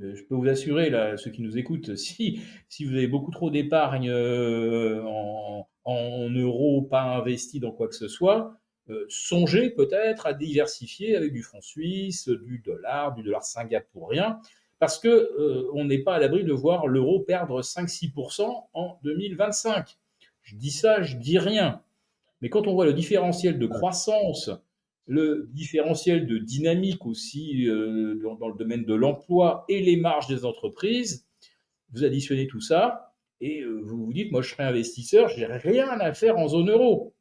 Je peux vous assurer, là, ceux qui nous écoutent, si vous avez beaucoup trop d'épargne en euros pas investis dans quoi que ce soit, songez peut-être à diversifier avec du franc suisse, du dollar singapourien, parce que on n'est pas à l'abri de voir l'euro perdre 5-6% en 2025. Je dis ça, je dis rien. Mais quand on voit le différentiel de croissance, le différentiel de dynamique aussi dans le domaine de l'emploi et les marges des entreprises, vous additionnez tout ça et vous vous dites, moi je serai investisseur, je n'ai rien à faire en zone euro.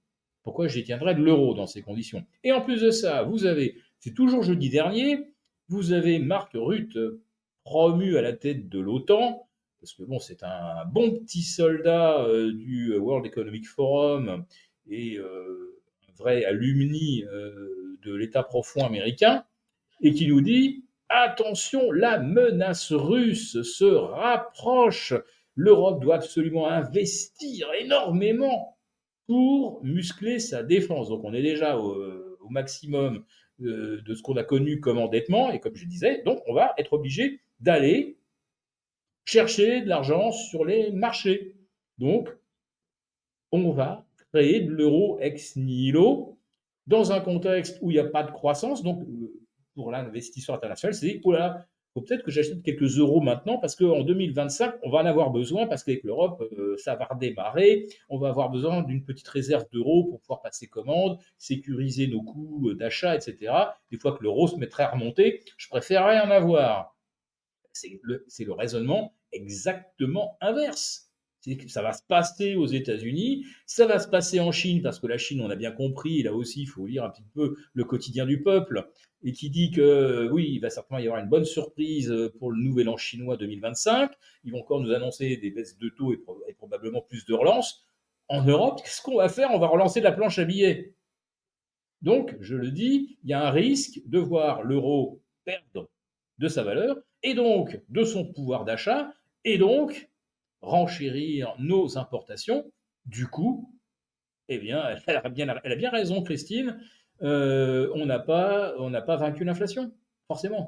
Pourquoi je détiendrais de l'euro dans ces conditions? Et en plus de ça, vous avez, c'est toujours jeudi dernier, vous avez Mark Rutte promu à la tête de l'OTAN, parce que bon, c'est un bon petit soldat du World Economic Forum et un vrai alumni de l'État profond américain, et qui nous dit attention, la menace russe se rapproche. L'Europe doit absolument investir énormément pour muscler sa défense. Donc on est déjà au maximum de ce qu'on a connu comme endettement, et comme je disais, donc on va être obligé d'aller chercher de l'argent sur les marchés. Donc on va créer de l'euro ex nihilo dans un contexte où il n'y a pas de croissance. Donc, pour l'investisseur international, c'est oh là, il faut peut-être que j'achète quelques euros maintenant parce qu'en 2025, on va en avoir besoin parce qu'avec l'Europe, ça va redémarrer. On va avoir besoin d'une petite réserve d'euros pour pouvoir passer commande, sécuriser nos coûts d'achat, etc. Des fois que l'euro se mettrait à remonter, je préférerais en avoir. C'est le raisonnement exactement inverse. Ça va se passer aux États-Unis, ça va se passer en Chine, parce que la Chine, on a bien compris, là aussi, il faut lire un petit peu le quotidien du peuple, et qui dit que oui, il va certainement y avoir une bonne surprise pour le nouvel an chinois 2025. Ils vont encore nous annoncer des baisses de taux et probablement plus de relance. En Europe, qu'est-ce qu'on va faire? On va relancer la planche à billets. Donc, je le dis, il y a un risque de voir l'euro perdre de sa valeur et donc de son pouvoir d'achat et donc renchérir nos importations. Du coup, eh bien, elle a bien raison, Christine. On n'a pas vaincu l'inflation, forcément.